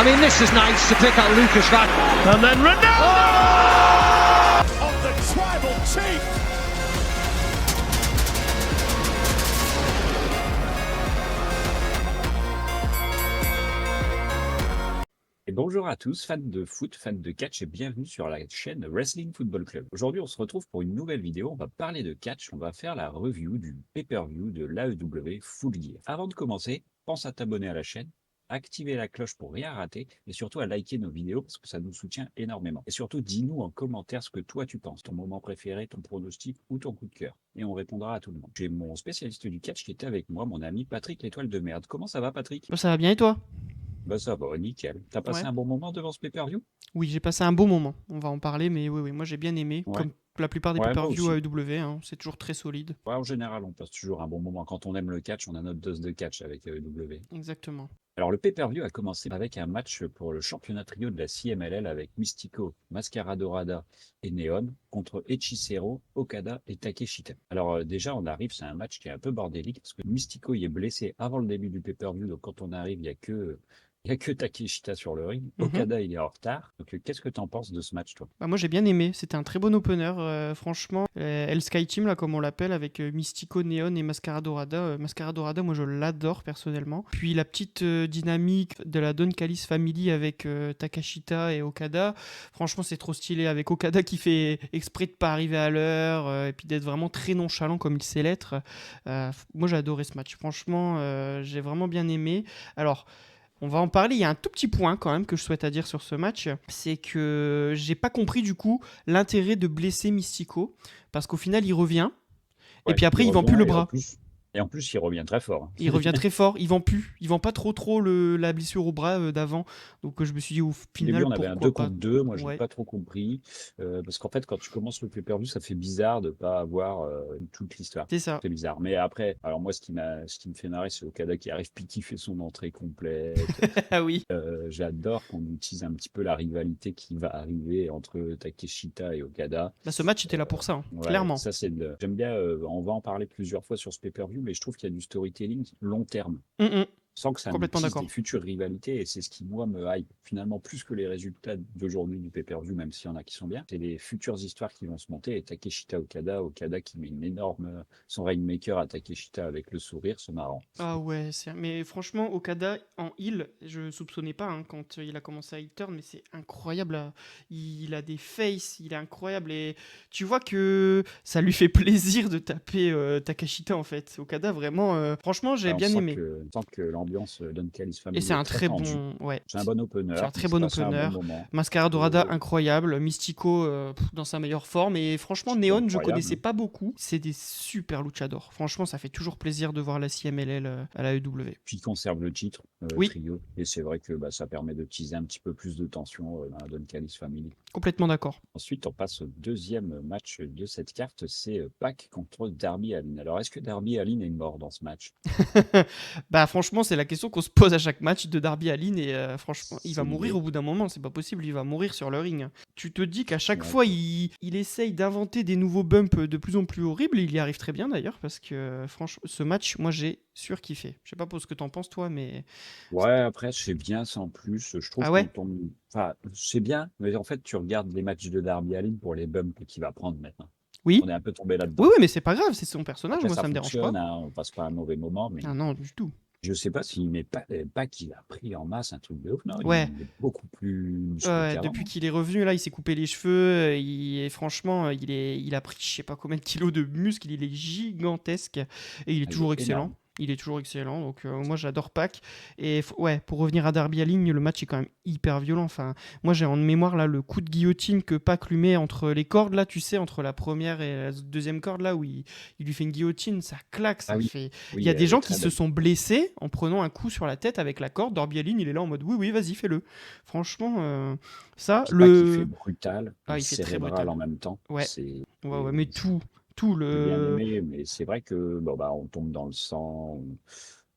mean, this is nice to pick out Lucas Van. And then Ronaldo! Of the tribal chief! Et bonjour à tous, fans de foot, fans de catch et bienvenue sur la chaîne Wrestling Football Club. Aujourd'hui, on se retrouve pour une nouvelle vidéo. On va parler de catch, on va faire la review du pay-per-view de l'AEW Full Gear. Avant de commencer, pense à t'abonner à la chaîne, activer la cloche pour rien rater et surtout à liker nos vidéos parce que ça nous soutient énormément. Et surtout, dis-nous en commentaire ce que toi tu penses, ton moment préféré, ton pronostic ou ton coup de cœur. Et on répondra à tout le monde. J'ai mon spécialiste du catch qui était avec moi, mon ami Patrick l'Étoile de Merde. Comment ça va, Patrick? Ça va bien et toi? Bah ça va, nickel. T'as passé Ouais. un bon moment devant ce pay-per-view? Oui, j'ai passé un bon moment. On va en parler, mais oui, moi j'ai bien aimé. Ouais. Comme la plupart des Ouais, moi pay-per-view aussi. AEW, hein, c'est toujours très solide. Ouais, en général, on passe toujours un bon moment. Quand on aime le catch, on a notre dose de catch avec AEW. Exactement. Alors, le pay-per-view a commencé avec un match pour le championnat trio de la CMLL avec Mystico, Mascara Dorada et Neon contre Hechicero, Okada et Takeshita. Alors, déjà, on arrive, c'est un match qui est un peu bordélique parce que Mystico il est blessé avant le début du pay-per-view. Donc, quand on arrive, il n'y a que Takeshita sur le ring. Okada, il est en retard. Donc, qu'est-ce que tu en penses de ce match, toi? Bah, moi j'ai bien aimé, c'était un très bon opener, franchement. El Sky Team, là, comme on l'appelle, avec Mystico, Neon et Mascara Dorada. Mascara Dorada, moi je l'adore personnellement. Puis la petite dynamique de la Don Callis Family avec Takeshita et Okada, franchement c'est trop stylé. Avec Okada qui fait exprès de pas arriver à l'heure et puis d'être vraiment très nonchalant comme il sait l'être. Moi j'ai adoré ce match, franchement j'ai vraiment bien aimé. Alors, on va en parler. Il y a un tout petit point quand même que je souhaite à dire sur ce match, c'est que j'ai pas compris du coup l'intérêt de blesser Mystico parce qu'au final il revient et Ouais, puis après il vend revient plus le et bras. en plus, il revient très fort. Il revient très fort, il vend pas trop la blessure au bras d'avant. Donc je me suis dit au Au final début, on avait un 2 pourquoi pas. contre 2. Moi, je n'ai Ouais. pas trop compris. Parce qu'en fait, quand tu commences le pay-per-view, ça fait bizarre de ne pas avoir toute l'histoire. C'est ça. C'est bizarre. Mais après, alors moi, ce qui me fait marrer, c'est Okada qui arrive, puis qui fait son entrée complète. Ah oui. J'adore qu'on utilise un petit peu la rivalité qui va arriver entre Takeshita et Okada. Bah, ce match était là pour ça, hein, Ouais, clairement. ça, j'aime bien. On va en parler plusieurs fois sur ce pay-per-view, mais je trouve qu'il y a du storytelling long terme. Sans que ça nous Complètement tisse d'accord. des futures rivalités, et c'est ce qui, moi, me hype finalement plus que les résultats d'aujourd'hui du pay-per-view, même s'il y en a qui sont bien. C'est les futures histoires qui vont se monter, et Takeshita Okada qui met une énorme, son Rainmaker à Takeshita avec le sourire, c'est marrant. Ah ouais, mais franchement, Okada en heal, je soupçonnais pas hein, quand il a commencé à heel turn, mais c'est incroyable. Il a des faces, il est incroyable et tu vois que ça lui fait plaisir de taper Takeshita en fait. Okada, vraiment, franchement, j'ai Ouais, bien aimé. On sent que l'ambiance Don Callis Family Et c'est est un très très tendue. bon, ouais. C'est un bon opener. C'est un très il bon se passe un opener. bon moment. Mascara Dorada, Et- incroyable. Mystico, dans sa meilleure forme. Et franchement, Neon, je incroyable. connaissais pas beaucoup. C'est des super luchadors. Franchement, ça fait toujours plaisir de voir la CMLL à la AEW. Puis il conserve le titre, Oui. trio. Et c'est vrai que ça permet de teaser un petit peu plus de tension dans la Don Callis Family. Complètement d'accord. Ensuite, on passe au deuxième match de cette carte, c'est Pac contre Darby Allin. Alors, est-ce que Darby Allin est mort dans ce match? Bah franchement, c'est la question qu'on se pose à chaque match de Darby Allin et franchement, il va C'est mourir l'idée. au bout d'un moment, c'est pas possible, il va mourir sur le ring. Tu te dis qu'à chaque Ouais. fois, il essaye d'inventer des nouveaux bumps de plus en plus horribles, et il y arrive très bien d'ailleurs, parce que franchement, ce match, moi j'ai surkiffé. Je sais pas pour ce que t'en penses toi, mais... Ouais, après, c'est bien sans plus. Je trouve Ah ouais? qu'on tombe. Enfin, c'est bien, mais en fait, tu regardes les matchs de Darby Allin pour les bumps qu'il va prendre maintenant. Oui? On est un peu tombé là-dedans. Oui, mais c'est pas grave, c'est son personnage, Après, moi ça ça me dérange pas. fonctionne, hein, on passe pas un mauvais moment, mais Ah non, du tout. je sais pas s'il met pas qu'il a pris en masse un truc de ouf. Non, Ouais. il est beaucoup plus musclé Ouais, qu'avant. depuis qu'il est revenu, là, il s'est coupé les cheveux, et franchement, il a pris je sais pas combien de kilos de muscles, il est gigantesque, et il est Ah, toujours il est excellent. énorme. Il est toujours excellent, donc moi j'adore Pac. Et ouais, pour revenir à Darby Allin, le match est quand même hyper violent. Enfin, moi j'ai en mémoire là le coup de guillotine que Pac lui met entre les cordes là, tu sais, entre la première et la deuxième corde là, où il lui fait une guillotine, ça claque, ça Ah oui. fait. Oui, Il y a elle des est gens très qui se belle. sont blessés en prenant un coup sur la tête avec la corde. Darby Allin, il est là en mode oui, vas-y, fais-le. Franchement, ça, Puis Pac, il fait brutal Ah, et il fait très cérébral brutal. en même temps. Ouais. C'est Ouais, mais tout j'ai bien le. aimé, mais c'est vrai que on tombe dans le sang.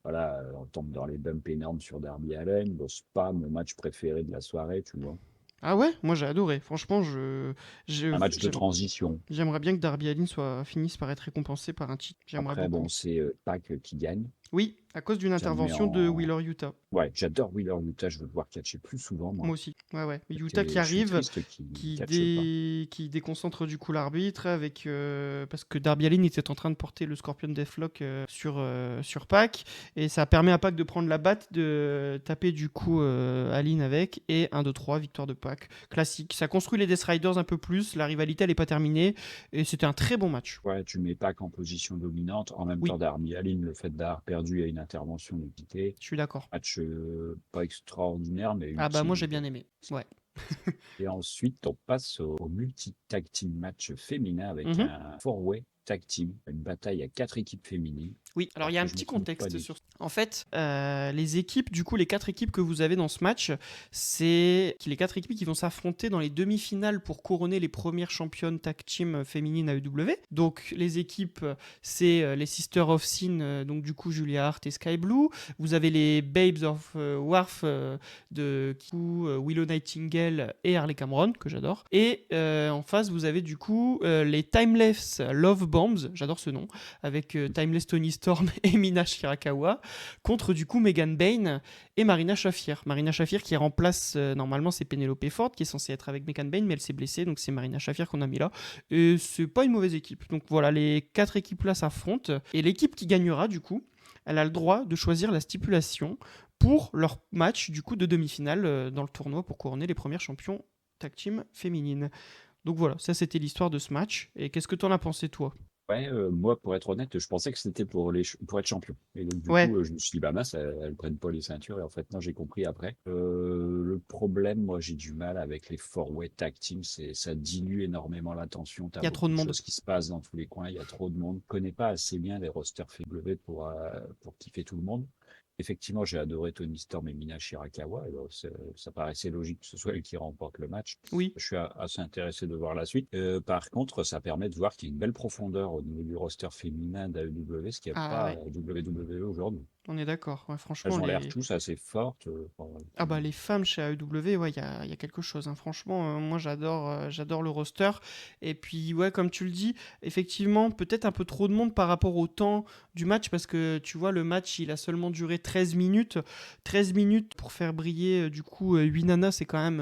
Voilà, on tombe dans les bumps énormes sur Darby Allin. Bon, c'est pas mon match préféré de la soirée, tu vois. Ah ouais, moi j'ai adoré. Franchement, Un match de transition. j'aimerais bien que Darby Allin finisse par être récompensé par un titre. J'aimerais Après, beaucoup. bon, c'est Pac qui gagne. Oui, À cause d'une Ça me met intervention de en... Wheeler Utah. Ouais, j'adore Wheeler Utah, je veux le voir catcher plus souvent, moi. Moi aussi. Ouais. Et Utah qui je suis arrive, triste qu'il catche pas. qui déconcentre du coup l'arbitre avec parce que Darby Allin était en train de porter le Scorpion Deathlock sur Pac et ça permet à Pac de prendre la batte, de taper du coup Allin avec et 1, 2, 3, victoire de Pac. Classique. Ça construit les Death Riders un peu plus, la rivalité elle n'est pas terminée et c'était un très bon match. Ouais, tu mets Pac en position dominante. En même Oui, temps, Darby Allin, le fait d'avoir perdu à une intervention de quitter. je suis d'accord. Match pas extraordinaire, mais Ah bah moi utile. j'ai bien aimé. Ouais. Et ensuite, on passe au multi-tag team match féminin avec Mhm. un four-way tag team, une bataille à 4 équipes féminines. Oui, alors il Alors y a un que je me petit trompe pas contexte du sur. En fait, les équipes, du coup, les 4 équipes que vous avez dans ce match, c'est les 4 équipes qui vont s'affronter dans les demi-finales pour couronner les premières championnes tag team féminines AEW. Donc les équipes, c'est les Sisters of Sin, donc du coup Julia Hart et Sky Blue. Vous avez les Babes of Wharf de Kiku, Willow Nightingale et Harley Cameron, que j'adore. Et en face, vous avez du coup les Timeless Love Bombs, j'adore ce nom, avec Timeless Tony Storm et Mina Shirakawa, contre du coup Megan Bayne et Marina Shafir. Marina Shafir qui remplace, normalement c'est Penelope Ford qui est censée être avec Megan Bayne, mais elle s'est blessée, donc c'est Marina Shafir qu'on a mis là. Et c'est pas une mauvaise équipe. Donc voilà, les 4 équipes là s'affrontent, et l'équipe qui gagnera du coup, elle a le droit de choisir la stipulation pour leur match du coup de demi-finale dans le tournoi pour couronner les premières champions tag team féminines. Donc voilà, ça c'était l'histoire de ce match. Et qu'est-ce que t'en as pensé toi? Ouais, moi, pour être honnête, je pensais que c'était pour pour être champion. Et donc, du Ouais, coup, je me suis dit, bah mince, elles prennent pas les ceintures. Et en fait, non, j'ai compris après. Le problème, moi, j'ai du mal avec les four-way tag team. Ça dilue énormément l'attention. il T'as y a trop beaucoup de de monde. choses qui se passent dans tous les coins. Il y a trop de monde. Je connais pas assez bien les rosters FW pour kiffer tout le monde. Effectivement, j'ai adoré Tony Storm et Mina Shirakawa. Alors, ça paraissait logique que ce soit elle qui remporte le match. Oui. Je suis assez intéressé de voir la suite. Par contre, ça permet de voir qu'il y a une belle profondeur au niveau du roster féminin d'AEW, ce qu'il n'y a Ah pas ouais, à WWE aujourd'hui. on est d'accord. Ouais, franchement, Elles ont l'air tous assez fortes. Ah bah les femmes chez AEW, ouais, il y a quelque chose, hein. Franchement, moi j'adore le roster. Et puis ouais, comme tu le dis, effectivement, peut-être un peu trop de monde par rapport au temps du match, parce que tu vois, le match, il a seulement duré 13 minutes. 13 minutes pour faire briller du coup 8 nanas, c'est quand même...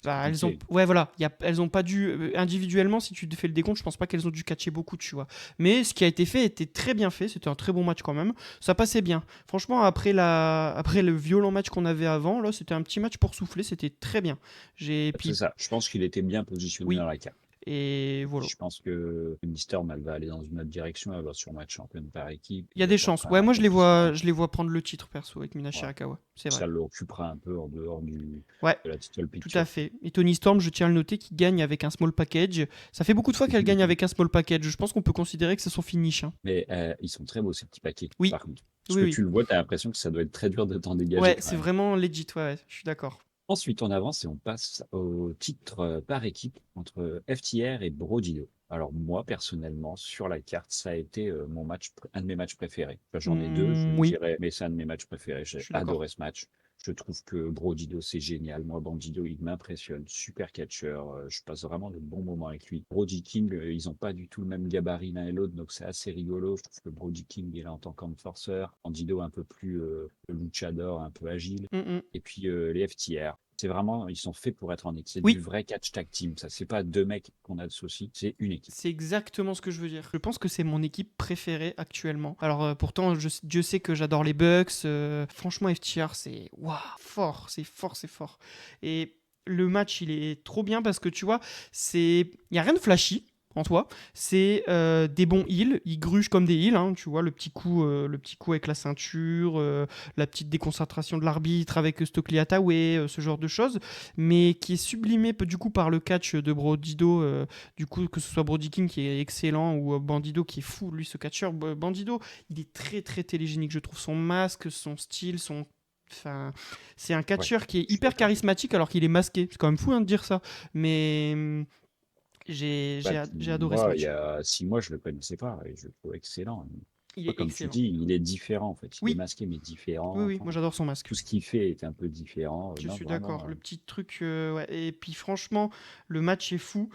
bah, elles ont... compliqué. Ouais, voilà, elles ont pas dû... individuellement, si tu te fais le décompte, je pense pas qu'elles ont dû catcher beaucoup, tu vois. Mais ce qui a été fait était très bien fait, c'était un très bon match quand même. Ça passait bien. Franchement, après le violent match qu'on avait avant, là, c'était un petit match pour souffler, c'était très bien. C'est Puis, ça. Je pense qu'il était bien positionné oui, dans la carte. et voilà. Je pense que Tony Storm, elle va aller dans une autre direction. Elle va sûrement être championne par équipe. Il y a Elle des va chances. prendre Ouais, un moi, peu plus souvent. je les vois prendre le titre perso avec Mina Ouais. Shirakawa. C'est vrai. Ça l'occupera un peu en dehors Ouais, de la title tout à picture. fait. Et Tony Storm, je tiens à le noter, qui gagne avec un small package. Ça fait beaucoup de fois qu'elle gagne avec un small package. Je pense qu'on peut considérer que c'est son finish, hein. Mais ils sont très beaux, ces petits paquets, Oui, par contre. Parce oui, que oui. tu le vois, tu as l'impression que ça doit être très dur de t'en dégager Ouais, quand c'est même. vraiment legit, ouais, je suis d'accord. Ensuite, on avance et on passe au titre par équipe entre FTR et Brodido. Alors moi, personnellement, sur la carte, ça a été un de mes matchs préférés. Enfin, j'en ai deux, je Oui, dirais, mais c'est un de mes matchs préférés. je J'ai suis d'accord. adoré ce match. Je trouve que Brodido, c'est génial. Moi, Bandido, il m'impressionne. Super catcheur. Je passe vraiment de bons moments avec lui. Brody King, ils n'ont pas du tout le même gabarit l'un et l'autre, donc c'est assez rigolo. Je trouve que Brody King, il est en tant qu'enforceur. Bandido, un peu plus luchador, un peu agile. Et puis les FTR. C'est vraiment, ils sont faits pour être en équipe. C'est Oui, du vrai catch tag team. Ça, c'est pas deux mecs qu'on associe, c'est une équipe. c'est exactement ce que je veux dire. Je pense que c'est mon équipe préférée actuellement. Alors pourtant, Dieu sait que j'adore les Bucks. Franchement, FTR, c'est waouh, fort, c'est fort, c'est fort. Et le match, il est trop bien parce que tu vois, il y a rien de flashy en soi. C'est des bons heals, ils grugent comme des heals, hein, tu vois, le petit coup avec la ceinture, la petite déconcentration de l'arbitre avec Stokely Hathaway, ce genre de choses, mais qui est sublimé du coup par le catch de Brodido, du coup que ce soit Brody King qui est excellent ou Bandido qui est fou, lui ce catcheur. Bandido, il est très très télégénique, je trouve, son masque, son style, Enfin, c'est un Ouais, catcheur qui est je suis hyper d'accord avec toi. charismatique alors qu'il est masqué. C'est quand même fou, hein, de dire ça, mais j'ai Bah, j'ai adoré ce moi, il y match. a 6 mois, je le connaissais pas et je le trouve excellent. Il est Comme tu excellent. dis, il est différent en fait. Il est Oui, masqué mais différent. oui, Enfin, moi j'adore son masque. tout ce qu'il fait est un peu différent. Je Non, suis d'accord. vraiment. Le petit truc, ouais. Et puis franchement, le match est fou.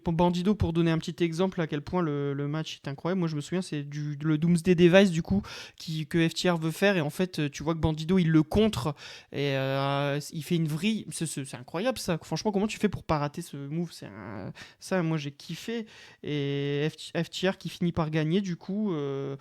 Pour Bandido, pour donner un petit exemple à quel point le match est incroyable. Moi, je me souviens, c'est le Doomsday Device du coup que FTR veut faire. Et en fait, tu vois que Bandido, il le contre et il fait une vrille. C'est incroyable ça. Franchement, comment tu fais pour pas rater ce move? Ça, moi, j'ai kiffé. Et FTR qui finit par gagner du coup,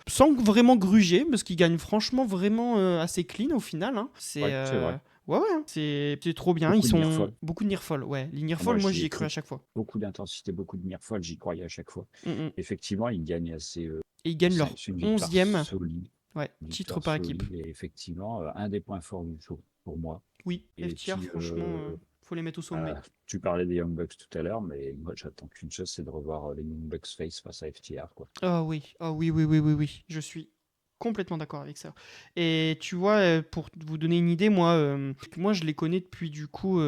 sans vraiment gruger, parce qu'il gagne franchement vraiment assez clean au final, hein. Ouais, c'est vrai. Ouais, ouais, hein. C'est trop bien. Ils Beaucoup de sont nearfall. beaucoup de nearfall. Ouais, les Ah, nearfall, moi, moi j'y j'y ai ai cru cru. à chaque fois. Beaucoup d'intensité, beaucoup de nearfall, j'y croyais à chaque fois. Mm, mm. Effectivement, il gagne assez. Et ils gagnent leur C'est une victoire 11e, solide. ouais, Une titre victoire par équipe. solide et effectivement, un des points forts du show pour moi. Oui, Et FTR, puis, franchement, faut les mettre au sommet. tu parlais des Young Bucks tout à l'heure, mais moi, j'attends qu'une chose, c'est de revoir les Young Bucks face face à FTR, quoi. Ah oui, oui, oui, oui, oui. Je suis complètement d'accord avec ça. Et tu vois, pour vous donner une idée, moi je les connais depuis du coup,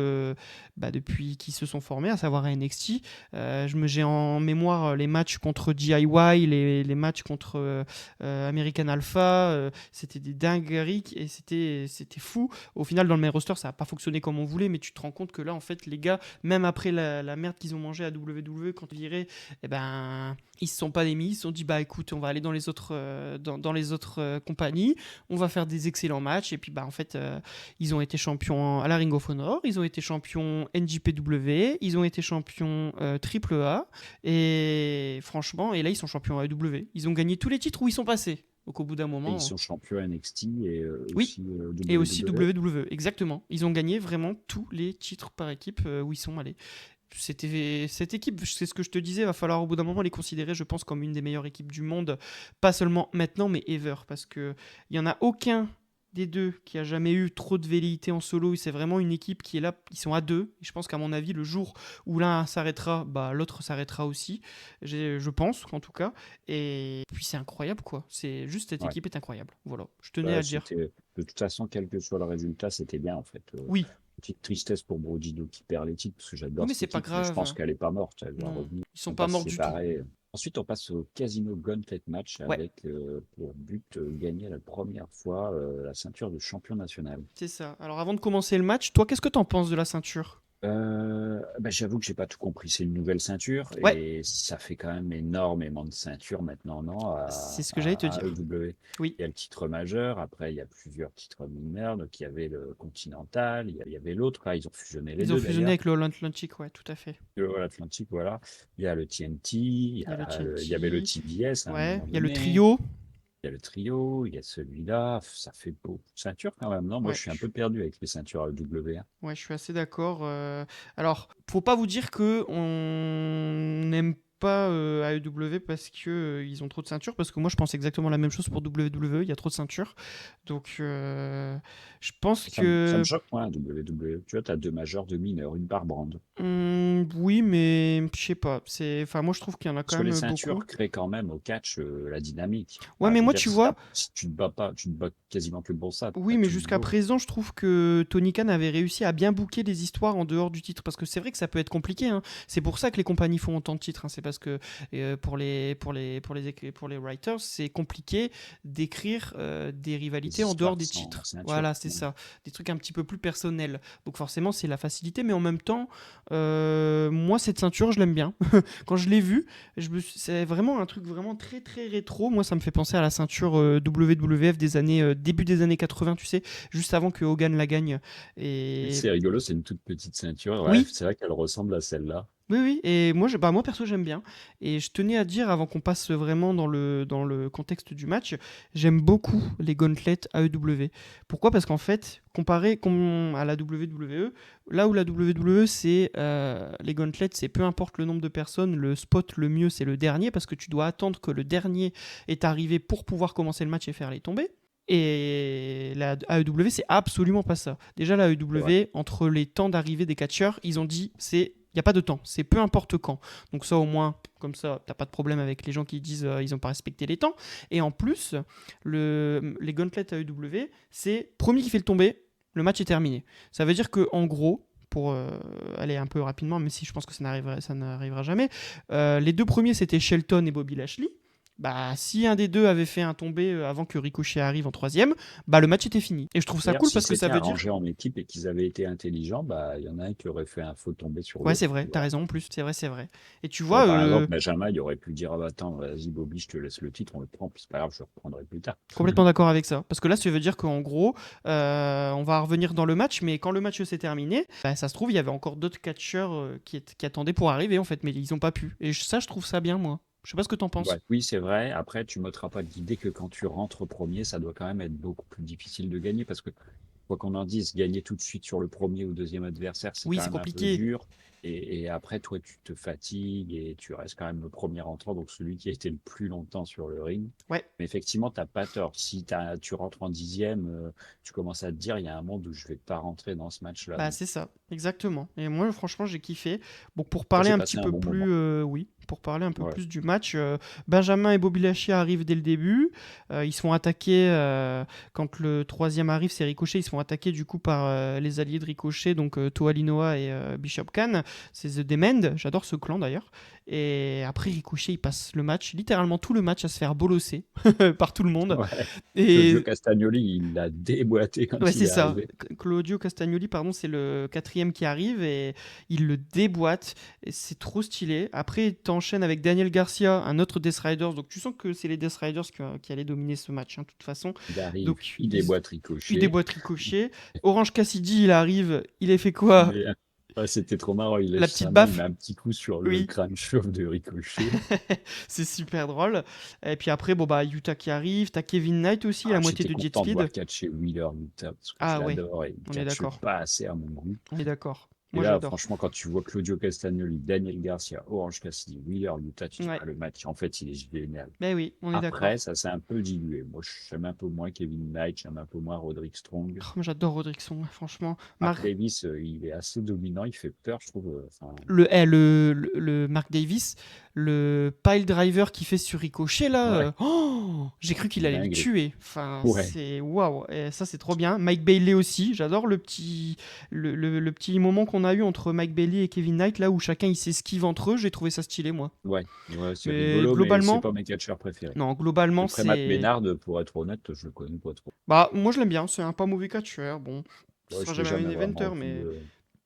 depuis qu'ils se sont formés, à savoir à NXT. J'ai en mémoire les matchs contre DIY, les matchs contre American Alpha. C'était des dingueries et c'était fou. Au final, dans le main roster, ça n'a pas fonctionné comme on voulait, mais tu te rends compte que là, en fait, les gars, même après la merde qu'ils ont mangé à WWE quand ils viraient, eh ben, ils se sont pas démis, ils se sont dit bah écoute, on va aller dans les autres compagnies, on va faire des excellents matchs et puis bah en fait ils ont été champions à la Ring of Honor, ils ont été champions NJPW, ils ont été champions AAA et franchement et là ils sont champions AEW, ils ont gagné tous les titres où ils sont passés. Donc au bout d'un Et moment, ils sont champions NXT et oui, aussi et aussi WWE. WWE, exactement. Ils ont gagné vraiment tous les titres par équipe où ils sont allés. Cette équipe, c'est ce que je te disais, va falloir au bout d'un moment les considérer, je pense, comme une des meilleures équipes du monde, pas seulement maintenant, mais ever, parce que il y en a aucun des deux qui a jamais eu trop de velléité en solo. C'est vraiment une équipe qui est là, ils sont à deux. Et je pense qu'à mon avis, le jour où l'un s'arrêtera, bah l'autre s'arrêtera aussi. Je pense, en tout cas. Et puis c'est incroyable, quoi. C'est juste cette Ouais. équipe est incroyable. Voilà, je tenais Bah, à le dire. de toute façon, quel que soit le résultat, c'était bien en fait. Oui, Petite tristesse pour Brodido qui perd les titres, parce que oui, j'adore mais cette c'est pas équipe, mais je pense grave. qu'elle est pas morte, elle va Non, revenir. ils sont On pas va se morts du tout. séparer. Ensuite, on passe au Casino Gauntlet match Ouais. avec pour but gagner la première fois la ceinture de champion national. C'est ça. Alors avant de commencer le match, toi, qu'est-ce que t'en penses de la ceinture? J'avoue que j'ai pas tout compris. C'est une nouvelle ceinture Ouais, et ça fait quand même énormément de ceintures maintenant, non, c'est ce que j'allais te à dire. AEW. Oui, Il y a le titre majeur, après il y a plusieurs titres mineurs, donc il y avait le Continental, il y avait l'autre, là, ils ont fusionné les ils ont deux fusionné d'ailleurs. avec le All Atlantic, ouais, tout à fait. L'Atlantique, voilà. Il y a le TNT, il Il y a le il y avait le TNT, TBS à un ouais, moment il y a le donné, trio, il y a le trio, il y a celui-là, ça fait beaucoup de ceintures quand même. Non, moi ouais, je suis un peu perdu avec les ceintures AEW, hein. ouais, je suis assez d'accord. Alors, faut pas vous dire que on n'aime pas AEW parce que ils ont trop de ceintures, parce que moi je pense exactement la même chose pour WWE, il y a trop de ceintures. Donc, je pense Ça me que choque, moi, WWE. Tu vois, tu as deux majeurs, deux mineurs, une par brand. oui, mais je sais pas. Enfin, moi je trouve qu'il y en a Parce quand que les même beaucoup. ceintures créent quand même au catch la dynamique. Ouais, Enfin, mais je veux moi dire, tu vois, si tu te bats pas, tu te bats quasiment que pour ça. oui, À mais tout jusqu'à niveau. présent, je trouve que Tony Khan avait réussi à bien booker les histoires en dehors du titre. Parce que c'est vrai que ça peut être compliqué, hein. C'est pour ça que les compagnies font autant de titres, hein. C'est parce que pour les writers, c'est compliqué d'écrire des Les rivalités en dehors histoires des sans titres. ceinture. Voilà, c'est Ouais. ça. Des trucs un petit peu plus personnels. Donc forcément, c'est la facilité. Mais en même temps, moi, cette ceinture, je l'aime bien. Quand je l'ai vue, c'est vraiment un truc vraiment très très rétro. Moi, ça me fait penser à la ceinture WWF des années début des années 80, tu sais, juste avant que Hogan la gagne. Et Et c'est rigolo, c'est une toute petite ceinture. Ouais, oui, c'est vrai qu'elle ressemble à celle-là. oui, oui. Et moi, moi perso, j'aime bien. Et je tenais à dire, avant qu'on passe vraiment dans le contexte du match, j'aime beaucoup les gauntlets AEW. Pourquoi? Parce qu'en fait, comparé à la WWE, là où la WWE, c'est les gauntlets, c'est peu importe le nombre de personnes, le spot le mieux, c'est le dernier, parce que tu dois attendre que le dernier est arrivé pour pouvoir commencer le match et faire les tombées. Et la AEW, c'est absolument pas ça. Déjà, la C'est vrai. AEW, entre les temps d'arrivée des catcheurs, ils ont dit, il n'y a pas de temps, c'est peu importe quand. Donc ça au moins, comme ça, t'as pas de problème avec les gens qui disent ils n'ont pas respecté les temps. Et en plus, les gauntlets AEW, c'est premier qui fait le tomber, le match est terminé. Ça veut dire que en gros, pour aller un peu rapidement, même si je pense que ça n'arrivera jamais, les deux premiers c'était Shelton et Bobby Lashley. Bah, si un des deux avait fait un tombé avant que Ricochet arrive en troisième, bah le match était fini. Et je trouve ça D'ailleurs, cool si parce que ça c'était veut dire. arrangé en équipe et qu'ils avaient été intelligents, bah, il y en a un qui aurait fait un faux tombé sur Ouais, l'autre, c'est vrai, tu t'as vois. raison en plus, c'est vrai, c'est vrai. Et tu Bon, vois, par exemple, Benjamin, il aurait pu dire, ah bah attends, vas-y Bobby, je te laisse le titre, on le prend, puis c'est pas grave, je le reprendrai plus tard. complètement d'accord avec ça. Parce que là, ça veut dire qu'en gros, on va revenir dans le match, mais quand le match s'est terminé, bah, ça se trouve, il y avait encore d'autres catcheurs qui attendaient pour arriver, en fait, mais ils ont pas pu. Et ça, je trouve ça bien, moi. Je sais pas ce que t'en penses. Ouais, oui, c'est vrai. Après, tu m'ôteras pas de l'idée que quand tu rentres premier, ça doit quand même être beaucoup plus difficile de gagner parce que, quoi qu'on en dise, gagner tout de suite sur le premier ou deuxième adversaire, c'est Oui, quand c'est même un peu compliqué. dur. Et après, toi, tu te fatigues et tu restes quand même le premier entrant, donc celui qui a été le plus longtemps sur le ring. Ouais. Mais effectivement, t'as pas tort. Si tu rentres en dixième, tu commences à te dire, il y a un monde où je vais pas rentrer dans ce match-là. Bah Donc, c'est ça, exactement. Et moi franchement j'ai kiffé. Bon pour moi, parler j'ai un petit passé un peu bon plus, moment. oui, pour parler un peu Ouais. plus du match, Benjamin et Bobby Lashley arrivent dès le début. Ils se font attaquer quand le troisième arrive, c'est Ricochet. Ils se font attaquer du coup par les alliés de Ricochet, donc Toa Linoa et Bishop Khan. C'est The Demend, j'adore ce clan d'ailleurs. Et après Ricochet il passe le match, littéralement tout le match à se faire bolosser par tout le monde. Ouais. Claudio Et Castagnoli, il l'a déboîté ouais, quand il c'est est ça. arrivé. Claudio Castagnoli, pardon, c'est le quatrième qui arrive et il le déboîte. Et c'est trop stylé. Après, t'enchaînes avec Daniel Garcia, un autre Death Riders. Donc tu sens que c'est les Death Riders qui allaient dominer ce match, hein, de toute façon. Il arrive, Donc il déboîte il Ricochet. déboîte Ricochet. Orange Cassidy, il arrive. Il a fait quoi? Mais, ouais, c'était trop marrant. Il La lève petite sa main, il met baffe. un petit coup sur le Oui, crâne chauve de Ricochet. c'est super drôle. Et puis après, bon bah Yuta qui arrive. T'as Kevin Knight aussi, la Ah, moitié j'étais de Jet content de voir Speed. catcher Wheeler Yuta parce que je Ah ouais, l'adore et il on est catche d'accord. pas assez à mon goût. On est d'accord. Et Moi là, j'adore. franchement, quand tu vois Claudio Castagnoli, Daniel Garcia, Orange Cassidy, Wheeler Yuta, tu te dis, Ouais. ah, le match, en fait, il est génial. Ben oui, on est Après, d'accord. ça s'est un peu dilué. Moi, j'aime un peu moins Kevin Knight, j'aime un peu moins Roderick Strong. Oh, moi j'adore Rodrickson, franchement. Mark Davis, il est assez dominant, il fait peur, je trouve. Enfin, Le Mark Davis, le pile driver qu'il fait sur Ricochet là, ouais, j'ai cru qu'il allait le dingue. tuer. Enfin, Ouais, c'est waouh, et ça c'est trop bien. Mike Bailey aussi, j'adore le petit moment qu'on a eu entre Mike Bailey et Kevin Knight là où chacun il s'esquive entre eux. J'ai trouvé ça stylé moi. ouais, ouais, c'est Mais rigolo, mais c'est globalement, pas mes catcheurs préférés. non, globalement Après, Matt c'est, Ménard, pour être honnête, je le connais pas trop. bah moi je l'aime bien. C'est un pas mauvais catcheur. Bon, ce Ouais, sera je l'ai jamais un main jamais vraiment eventer, vu. mais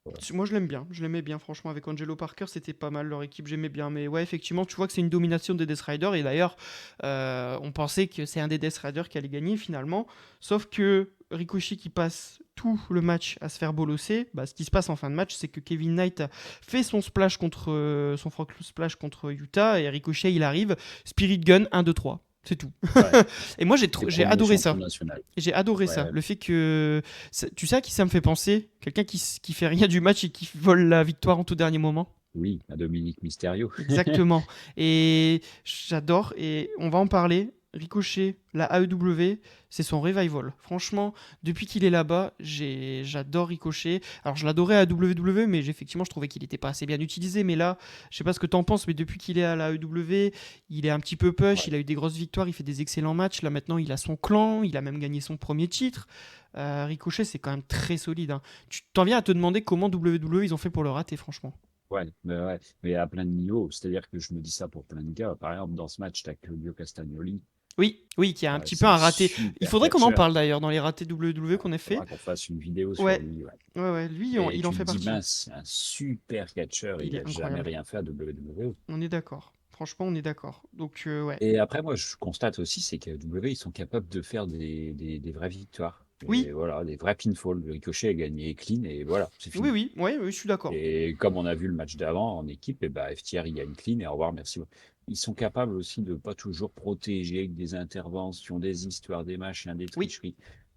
Ouais. moi je l'aime bien, je l'aimais bien franchement avec Angelo Parker, c'était pas mal leur équipe, j'aimais bien. Mais ouais, effectivement, tu vois que c'est une domination des Death Riders et d'ailleurs, on pensait que c'est un des Death Riders qui allait gagner finalement, sauf que Ricochet qui passe tout le match à se faire bolosser, bah, ce qui se passe en fin de match, c'est que Kevin Knight a fait son splash contre son frog splash contre Utah et Ricochet il arrive, Spirit Gun 1 2 3. C'est tout. Ouais, Et moi t'es j'ai premier adoré champion ça. national. J'ai adoré Ouais, ça. Le fait que. Tu sais à qui ça me fait penser? Quelqu'un qui fait rien du match et qui vole la victoire en tout dernier moment. oui, à Dominique Mysterio. Exactement. Et j'adore. Et on va en parler. Ricochet, la AEW, c'est son revival. Franchement, depuis qu'il est là-bas, j'adore Ricochet. Alors, je l'adorais à WWE, mais effectivement, je trouvais qu'il n'était pas assez bien utilisé. Mais là, je sais pas ce que t'en penses, mais depuis qu'il est à la AEW, il est un petit peu push. Ouais. Il a eu des grosses victoires, il fait des excellents matchs. Là, maintenant, il a son clan, il a même gagné son premier titre. Ricochet, c'est quand même très solide, hein. Tu t'en viens à te demander comment WWE ils ont fait pour le rater, franchement. Ouais, mais à plein de niveaux. C'est-à-dire que je me dis ça pour plein de gars. Par exemple, dans ce match, tu as Claudio Castagnoli. Oui, oui, qui a un petit peu C'est un un raté. Il super faudrait qu'on en catcheur. parle d'ailleurs dans les ratés WWE qu'on a Il fait. faudra qu'on fasse une vidéo sur Ouais, lui. Ouais. ouais, lui, Et il en tu te fait dis, partie. mince, c'est un super catcheur. Il Il est a jamais incroyable. rien fait à WWE. On est d'accord. Franchement, on est d'accord. Donc, ouais. Et après, moi, je constate aussi, c'est que W, ils sont capables de faire des vraies victoires. Et Oui, voilà, des vrais pinfalls. Le Ricochet a gagné clean et voilà, c'est oui, fini. oui, ouais, oui, je suis d'accord. Et comme on a vu le match d'avant en équipe, et bah, FTR, il gagne clean et au revoir, merci. Ils sont capables aussi de pas toujours protéger avec des interventions, des histoires, des machins, des Oui, tricheries.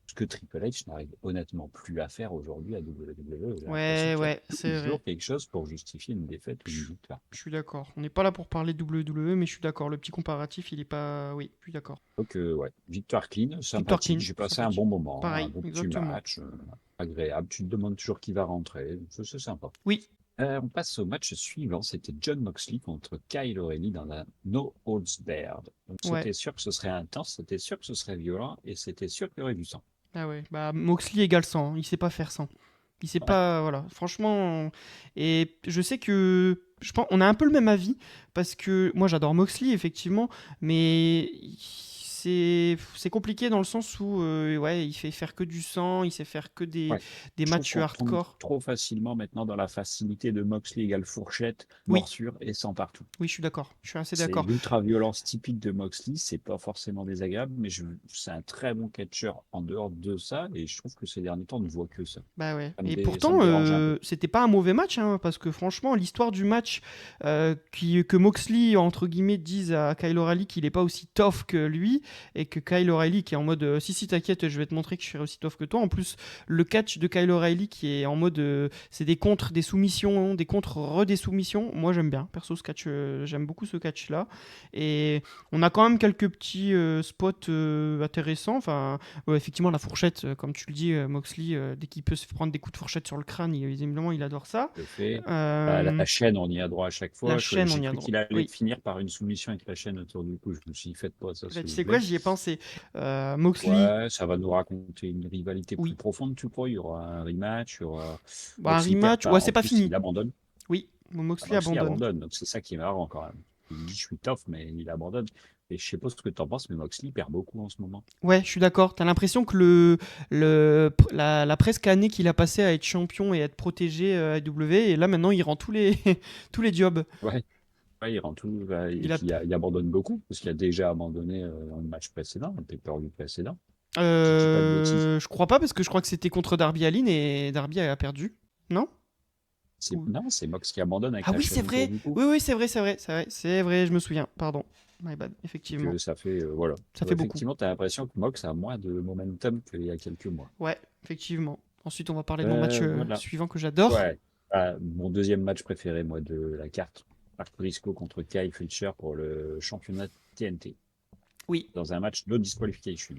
Ce que Triple H n'arrive honnêtement plus à faire aujourd'hui à WWE. J'ai l'impression ouais, qu'il y a ouais, c'est vrai. toujours quelque chose pour justifier une défaite ou une victoire. Je suis d'accord. On n'est pas là pour parler de WWE, mais je suis d'accord. Le petit comparatif, il est pas. Oui, je suis d'accord. Donc, ouais, victoire clean, Victor sympathique. King, J'ai passé un sympathique. bon moment, un Pareil, bon petit exactement. match, agréable. Tu te demandes toujours qui va rentrer. C'est sympa. Oui, On passe au match suivant. C'était John Moxley contre Kyle O'Reilly dans la No Holds Barred. Donc, ouais. c'était sûr que ce serait intense, c'était sûr que ce serait violent et c'était sûr qu'il y aurait du sang. Ah ouais. Bah, Moxley égale 100. Il sait pas faire 100. Il sait Ouais. pas, voilà, franchement. Et je sais que je pense, on a un peu le même avis parce que moi j'adore Moxley effectivement, mais c'est compliqué dans le sens où ouais, il fait faire que du sang, il sait faire que Ouais. des Je trouve matchs qu'on retombe hardcore. trop facilement maintenant dans la facilité de Moxley égale fourchette, Oui, morsure et sang partout. oui, je suis d'accord, je suis assez C'est d'accord. l'ultra-violence typique de Moxley, c'est pas forcément désagréable, mais c'est un très bon catcheur en dehors de ça, et je trouve que ces derniers temps, on ne voit que ça. Bah ouais. Et Ça me pourtant, dérange un peu. c'était pas un mauvais match, hein, parce que franchement, l'histoire du match, que Moxley, entre guillemets, dise à Kyle O'Reilly qu'il est pas aussi tough que lui, et que Kyle O'Reilly qui est en mode si, si, t'inquiète, je vais te montrer que je serai aussi tough que toi. En plus, le catch de Kyle O'Reilly qui est en mode c'est des contres, des soumissions, des contres, des soumissions. Moi, j'aime bien. Perso, ce catch, j'aime beaucoup ce catch-là. Et on a quand même quelques petits spots intéressants. Enfin, ouais, effectivement, la fourchette, comme tu le dis, Moxley, dès qu'il peut se prendre des coups de fourchette sur le crâne, visiblement, il adore ça. Le fait. Euh, La chaîne, on y a droit à chaque la fois. chaîne, on J'ai y a cru droit. qu'il allait Oui. finir par une soumission avec la chaîne autour du cou. Je me suis dit, faites pas ça, Bah, s'il tu vous sais quoi, plaît. j'y ai pensé. Moxley, Ouais, ça va nous raconter une rivalité plus oui. profonde, tu crois? Il y aura un rematch, il y aura Bah, un Moxley perd rematch, ouais, pas. c'est En pas plus, il fini. abandonne. Oui, Moxley Moxley abandonne. abandonne, donc c'est ça qui est marrant quand même. Il dit je suis tough, mais il abandonne. Et je sais pas ce que t'en penses, mais Moxley perd beaucoup en ce moment. Ouais, je suis d'accord. T'as l'impression que la presque année qu'il a passé à être champion et être protégé à AEW, et là maintenant il rend tous les, tous les jobs. Ouais, ouais, il rend tout. Et Il a, puis il abandonne beaucoup, parce qu'il a déjà abandonné dans le match précédent, le pay-per-view précédent. Je dis pas de bêtises. je crois pas parce que je crois que c'était contre Darby Allin et Darby a perdu. Non? Ou- Non, c'est Mox qui abandonne avec Ah la oui, c'est chaîne autour vrai. du cou. Oui, oui, c'est vrai, c'est vrai, c'est vrai, c'est vrai, je me souviens. Pardon. My bad, effectivement. Que ça fait, voilà. Ça fait beaucoup. Effectivement, tu as l'impression que Mox a moins de momentum qu'il y a quelques mois. Ouais, effectivement. Ensuite, on va parler de mon match Voilà. suivant que j'adore. Ouais. Ah, mon deuxième match préféré, moi, de la carte. Mark Briscoe contre Kyle Fletcher pour le championnat TNT. Oui. Dans un match no disqualification.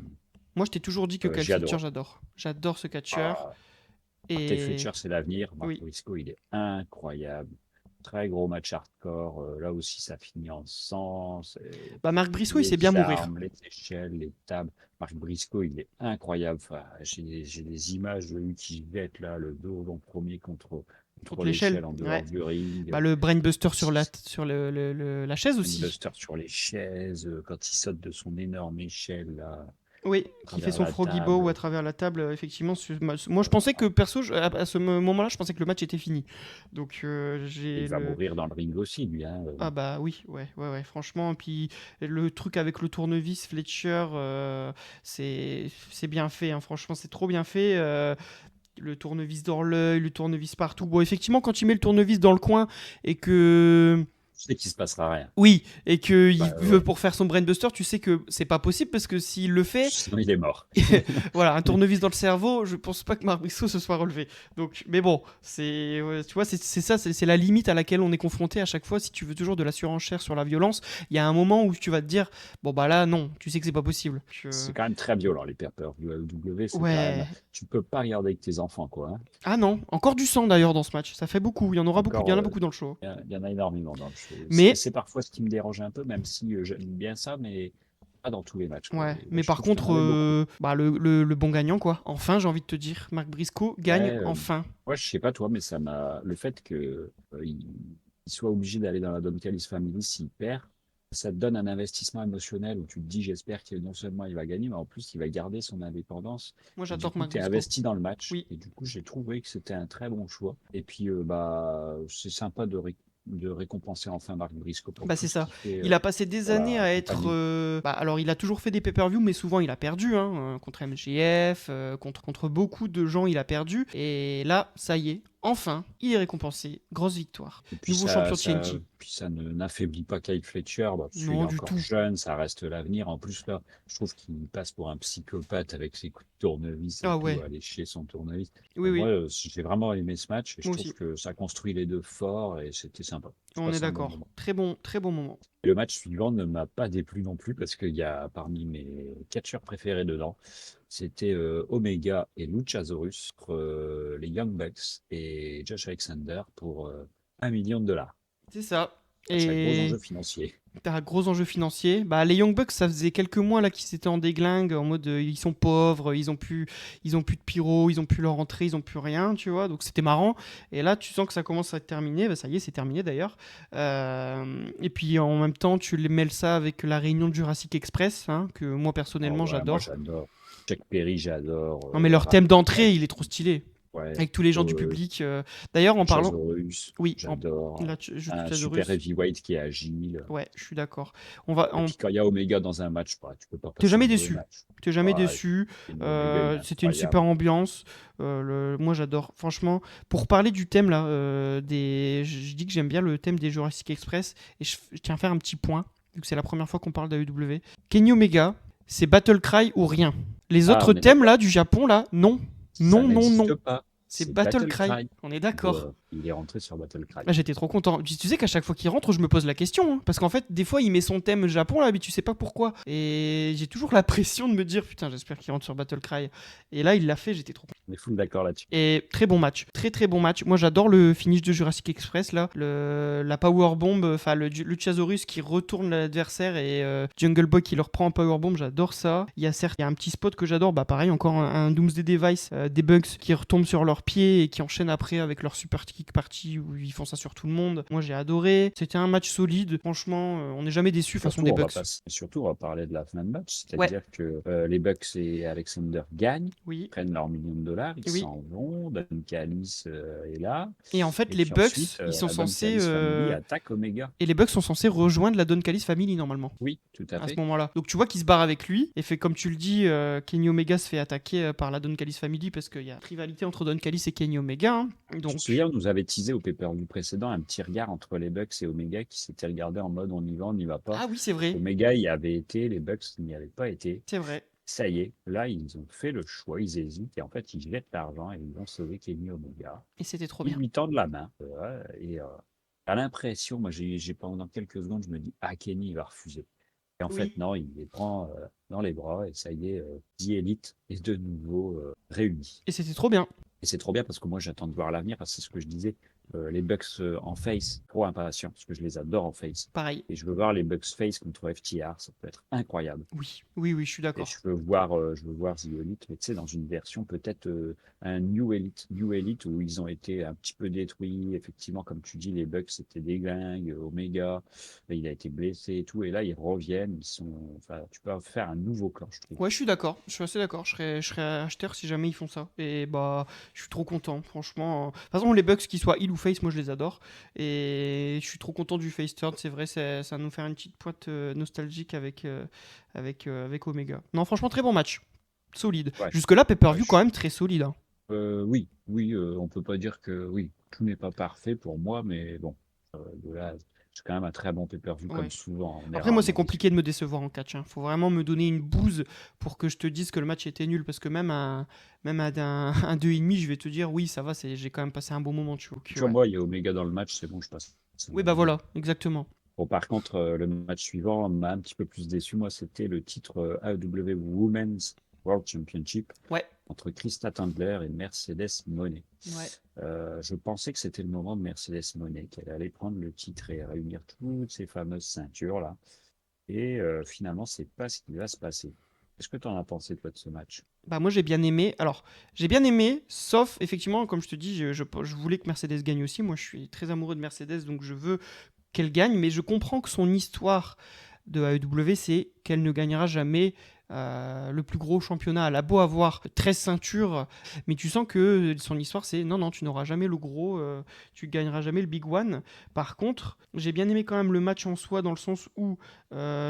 Moi, je t'ai toujours dit que Kyle J'ai Fletcher, adoré. j'adore. J'adore ce catcheur. Ah, Kyle Et Fletcher, c'est l'avenir. Mark oui. Briscoe, il est incroyable. Très gros match hardcore. Là aussi, ça finit en sang. Bah, Marc Briscoe, il Les sait bien mourir. armes, les échelles, les tables. Marc Briscoe, il est incroyable. Enfin, j'ai des images de lui qui jette là, le dos en premier contre Contre l'échelle. l'échelle en dehors Ouais. du ring. Bah, le brainbuster sur la chaise aussi. Buster sur les chaises, quand il saute de son énorme échelle là, Oui, à qui fait travers son la froggy bow table. à travers la table, effectivement. Moi, je pensais que, perso, à ce moment-là, je pensais que le match était fini. Donc, j'ai Il va le... mourir dans le ring aussi, lui. Hein. Ah bah oui, ouais, ouais, ouais, franchement. Puis le truc avec le tournevis Fletcher, c'est bien fait, hein, franchement, c'est trop bien fait. Le tournevis dans l'œil, le tournevis partout. Bon, effectivement, quand il met le tournevis dans le coin et que... Je sais qu'il se passera rien. Oui, et qu'il Bah, veut ouais. pour faire son brainbuster, tu sais que c'est pas possible parce que s'il le fait, Sinon, il est mort. voilà, un tournevis dans le cerveau, je pense pas que Marc Briscoe se soit relevé. Donc, mais bon, ouais, tu vois, c'est ça, c'est la limite à laquelle on est confronté à chaque fois. Si tu veux toujours de la surenchère sur la violence, il y a un moment où tu vas te dire, bon bah là, non, tu sais que c'est pas possible. C'est quand même très violent, les pay-per-view AEW. C'est quand Ouais. même... Tu peux pas regarder avec tes enfants, quoi. Hein. Ah non, encore du sang d'ailleurs dans ce match. Ça fait beaucoup. Il y en aura beaucoup. Encore, Il y en a beaucoup dans le show. il y en a énormément dans le show. Mais C'est parfois ce qui me dérange un peu, même si j'aime bien ça, mais pas dans tous les matchs. Quoi. ouais, Et mais je par trouve qu'il y en contre, avait beaucoup. bah, le bon gagnant quoi. Enfin, j'ai envie de te dire, Marc Briscoe gagne Ouais, enfin. moi, je sais pas toi, mais ça m'a. Le fait que il soit obligé d'aller dans la Don Callis Family s'il perd, ça te donne un investissement émotionnel où tu te dis, j'espère que non seulement il va gagner, mais en plus il va garder son indépendance. Moi, Et du j'adore coup, Marc tu es Briscoe. investi dans le match. Oui. Et du coup, j'ai trouvé que c'était un très bon choix. Et puis, bah, c'est sympa de récompenser enfin Marc Briscoe pour Bah tout c'est ce ça. qu'il fait Il a passé des pour années la à être... compagnie. bah, alors il a toujours fait des pay-per-view, mais souvent il a perdu. Hein, contre MJF, contre beaucoup de gens il a perdu. Et là, ça y est, enfin, il est récompensé. Grosse victoire. Et puis Nouveau champion de TNT. ça n'affaiblit pas Kyle Fletcher, bah, parce qu'il est Non, du encore tout. jeune, ça reste l'avenir. En plus, là, je trouve qu'il passe pour un psychopathe avec ses coups de tournevis et Ah tout, ouais. à lécher son tournevis. Oui, Moi, oui, j'ai vraiment aimé ce match et je moi trouve aussi. que ça construit les deux forts et c'était sympa. Je On est passe un bon d'accord. moment. Très bon moment. Et le match suivant ne m'a pas déplu non plus parce qu'il y a parmi mes catcheurs préférés dedans, c'était Omega et Luchasaurus contre les Young Bucks et Josh Alexander pour $1 million. C'est ça. C'est un gros Et enjeu financier. t'as un gros enjeu financier. Bah, les Young Bucks, ça faisait quelques mois là qu'ils étaient en déglingue, en mode ils sont pauvres, ils ont plus de pyro, ils ont plus leur entrée, ils ont plus rien, tu vois. Donc c'était marrant. Et là, tu sens que ça commence à être terminé. Bah, ça y est, c'est terminé d'ailleurs. Et puis en même temps, tu les mêles ça avec la réunion de Jurassic Express, hein, que moi personnellement Ouais, moi, j'adore. j'adore. Chuck Perry, j'adore. Non mais leur thème d'entrée, il est trop stylé. Ouais. Avec tous les gens du public. D'ailleurs, en parlant. Luchasaurus, Oui, j'adore. là, je Un suis super heavyweight qui est agile. Ouais, je suis d'accord. Et puis quand il y a Omega dans un match, bah, tu peux pas T'es passer jamais un mauvais déçu. match. T'es jamais Ouais, déçu. Kenny Omega, il est C'était une incroyable. super ambiance. Moi, j'adore. Franchement, pour parler du thème là, je dis que j'aime bien le thème des Jurassic Express et je tiens à faire un petit point vu que c'est la première fois qu'on parle d'AEW. Kenny Omega, c'est Battle Cry ou rien. Les Ah, autres on est thèmes d'accord. là du Japon là, non, Ça non, non, n'existe non. pas. C'est C'est Battle Battle Cry. Cry. On est d'accord. Il est rentré sur Battle Cry. Ah, j'étais trop content. Tu sais qu'à chaque fois qu'il rentre, je me pose la question. Hein, parce qu'en fait, des fois, il met son thème Japon là, mais tu sais pas pourquoi. Et j'ai toujours la pression de me dire, putain, j'espère qu'il rentre sur Battle Cry. Et là, il l'a fait, j'étais trop content. On est full d'accord là-dessus. Et très bon match. Très très bon match. Moi, j'adore le finish de Jurassic Express là. La Powerbomb, enfin le Luchasaurus qui retourne l'adversaire et Jungle Boy qui le reprend en Powerbomb. J'adore ça. Il y a un petit spot que j'adore. Bah, pareil, encore un Doomsday Device des Bugs qui retombent sur leurs pieds et qui enchaînent après avec leur super kick party où ils font ça sur tout le monde. Moi j'ai adoré. C'était un match solide. Franchement, on n'est jamais déçu façon des Bucks. Surtout, on va parler de la fin de match. C'est-à-dire que les Bucks et Alexander gagnent, Oui. prennent leurs millions de dollars, ils Oui. s'en vont. Don Callis est là. Et en fait, Et les puis Bucks, ensuite, ils sont la Don censés. Callis Family attaque Omega. Et les Bucks sont censés rejoindre la Don Callis Family normalement. Oui, tout à À fait. ce moment-là. Donc tu vois qu'il se barre avec lui et fait comme tu le dis, Kenny Omega se fait attaquer par la Don Callis Family parce qu'il y a rivalité entre Don Callis et Kenny Omega. Hein. Donc Hier, on nous avait teasé au pay-per-view précédent un petit regard entre les Bucks et Omega qui s'était regardé en mode on y va pas. ah oui, c'est vrai. Omega y avait été, les Bucks n'y avaient pas été. C'est vrai. Ça y est, là, ils ont fait le choix, ils hésitent et en fait, ils jettent l'argent et ils vont sauver Kenny Omega. Et c'était trop Ils bien. lui tendent la main. À l'impression, moi, j'ai pendant quelques secondes, je me dis, ah, Kenny, il va refuser. Et en Oui. fait, non, il les prend dans les bras et ça y est, The Elite est de nouveau réuni. Et c'était trop bien. Et c'est trop bien parce que moi, j'attends de voir l'avenir parce que c'est ce que je disais. Les Bucks en face, trop impatient parce que je les adore en face. Pareil. Et je veux voir les Bucks face contre FTR, ça peut être incroyable. Oui, oui, oui, je suis Et d'accord. je veux voir The Elite, mais tu sais, dans une version peut-être un New Elite où ils ont été un petit peu détruits. Effectivement, comme tu dis, les Bucks c'était déglingue, Omega, il a été blessé et tout, et là ils reviennent, enfin, tu peux faire un nouveau clan, je trouve. Ouais, je suis d'accord. Je suis assez d'accord. Je serais acheteur si jamais ils font ça. Et bah, je suis trop content, franchement. De toute façon, les Bucks, qu'ils soient heel ou face, moi je les adore. Et je suis trop content du face turn. C'est vrai, ça va nous faire une petite pointe nostalgique avec Omega. Non, franchement, très bon match. Solide. Ouais. Jusque-là, pay-per-view Ouais, quand même très solide. Hein. Oui, on peut pas dire que oui, tout n'est pas parfait pour moi, mais bon, de là, c'est quand même un très bon pay-per-view Ouais. comme souvent. Après, moi, c'est compliqué de me décevoir en catch. Hein. Faut vraiment me donner une bouse pour que je te dise que le match était nul. Parce que même un 2,5, je vais te dire, oui, ça va, j'ai quand même passé un bon moment. Tu vois, Sur moi, il y a Omega dans le match, c'est bon, je passe. Oui, bah voilà, exactement. Bon, par contre, le match suivant m'a un petit peu plus déçu. Moi, c'était le titre AEW Women's World Championship Ouais. entre Krista Tandler et Mercedes Moné. Ouais. Je pensais que c'était le moment de Mercedes Moné, qu'elle allait prendre le titre et réunir toutes ces fameuses ceintures là. Et finalement, c'est pas ce qui va se passer. Qu'est-ce que tu en as pensé toi de ce match? Bah moi j'ai bien aimé. Alors j'ai bien aimé, sauf effectivement comme je te dis, je voulais que Mercedes gagne aussi. Moi je suis très amoureux de Mercedes, donc je veux qu'elle gagne. Mais je comprends que son histoire de AEW, c'est qu'elle ne gagnera jamais le plus gros championnat. Elle a beau avoir 13 ceintures, mais tu sens que son histoire, c'est non, tu n'auras jamais le gros, tu gagneras jamais le big one. Par contre, j'ai bien aimé quand même le match en soi, dans le sens où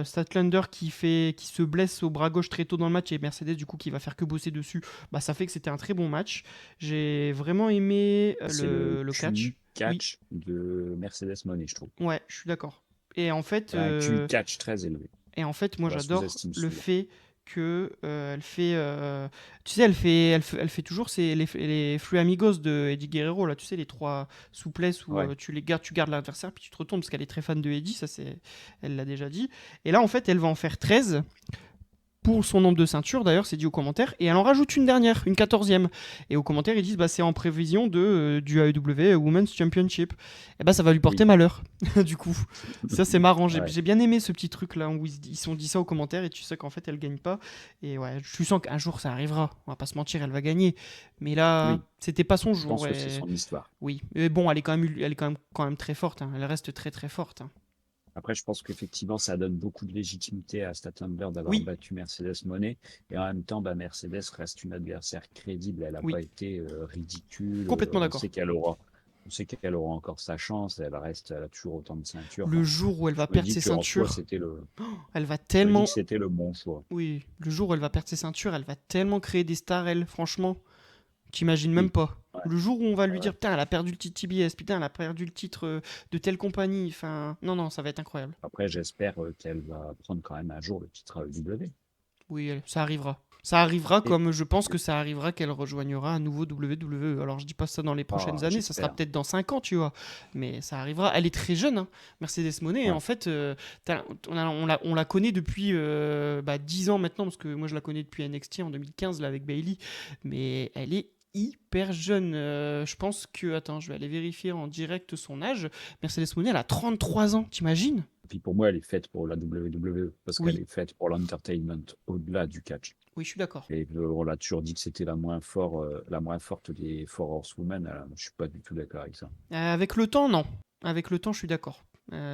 Statlander qui se blesse au bras gauche très tôt dans le match et Mercedes du coup qui va faire que bosser dessus, bah ça fait que c'était un très bon match. J'ai vraiment aimé le catch. Catch de Mercedes Moné, je trouve. Ouais, je suis d'accord. Et en fait, Un Q catch très élevé. Et en fait, moi Bah, j'adore sous-estime le celui-là. fait que elle fait, tu sais, elle fait toujours les Free Amigos de Eddie Guerrero là, tu sais les trois souplesses où Ouais. tu gardes l'adversaire puis tu te retournes parce qu'elle est très fan de Eddie, ça c'est, elle l'a déjà dit. Et là en fait, elle va en faire 13 pour son nombre de ceintures, d'ailleurs, c'est dit au commentaire, et elle en rajoute une dernière, une 14e. Et au commentaire, ils disent c'est en prévision du AEW Women's Championship. Et ça va lui porter malheur, du coup. Ça, c'est marrant. J'ai bien aimé ce petit truc-là où ils se sont dit ça au commentaire et tu sais qu'en fait, elle gagne pas. Et ouais, tu sens qu'un jour, ça arrivera. On va pas se mentir, elle va gagner. Mais là, c'était pas son jour. Je pense que c'est son histoire. Oui, mais bon, elle est quand même très forte. Hein. Elle reste très très forte. Hein. Après, je pense qu'effectivement, ça donne beaucoup de légitimité à Statlander d'avoir battu Mercedes Moné. Et en même temps, Mercedes reste une adversaire crédible. Elle n'a pas été ridicule. Complètement d'accord. On sait qu'elle aura encore sa chance. Elle a toujours autant de ceintures. Le jour où elle va perdre ses ceintures, elle va tellement. C'était le bon choix. Oui, le jour où elle va perdre ses ceintures, elle va tellement créer des stars, elle, franchement. T'imagines même pas. Ouais. Le jour où on va lui dire putain, elle a perdu le titre TBS, putain, elle a perdu le titre de telle compagnie. Enfin, non, ça va être incroyable. Après, j'espère qu'elle va prendre quand même un jour le titre AEW. Oui, ça arrivera. Ça arrivera comme je pense que ça arrivera qu'elle rejoignera un nouveau WWE. Alors je dis pas ça dans les prochaines années, ça sera peut-être dans 5 ans, tu vois. Mais ça arrivera. Elle est très jeune, hein, Mercedes Moné. En fait, on la connaît depuis 10 ans maintenant, parce que moi je la connais depuis NXT en 2015 là, avec Bayley. Mais elle est hyper jeune. Je pense que... Attends, je vais aller vérifier en direct son âge. Mercedes Moné, elle a 33 ans, t'imagines ? Et puis pour moi, elle est faite pour la WWE, parce qu'elle est faite pour l'entertainment, au-delà du catch. Oui, je suis d'accord. Et on l'a toujours dit que c'était la moins forte des Four Horsewomen. Alors, je suis pas du tout d'accord avec ça. Avec le temps, non. Avec le temps, je suis d'accord.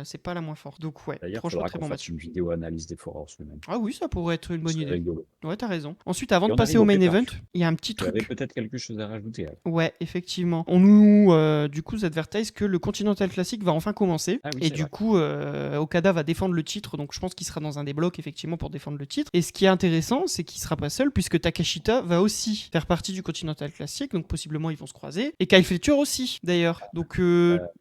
C'est pas la moins forte. Donc ouais, d'ailleurs, franchement, très bon match. Une vidéo analyse des Four Horsewomen. Ah oui, ça pourrait être une bonne idée. Rigolo. Ouais, t'as raison. Ensuite, avant de passer au main event, il y a un petit truc. Tu avais peut-être quelque chose à rajouter. Ouais, effectivement. On nous, du coup, advertise que le Continental Classic va enfin commencer. Et du coup, Okada va défendre le titre. Donc, je pense qu'il sera dans un des blocs, effectivement, pour défendre le titre. Et ce qui est intéressant, c'est qu'il sera pas seul, puisque Takashita va aussi faire partie du Continental Classic. Donc, possiblement, ils vont se croiser. Et Kyle Fletcher aussi, d'ailleurs. Donc,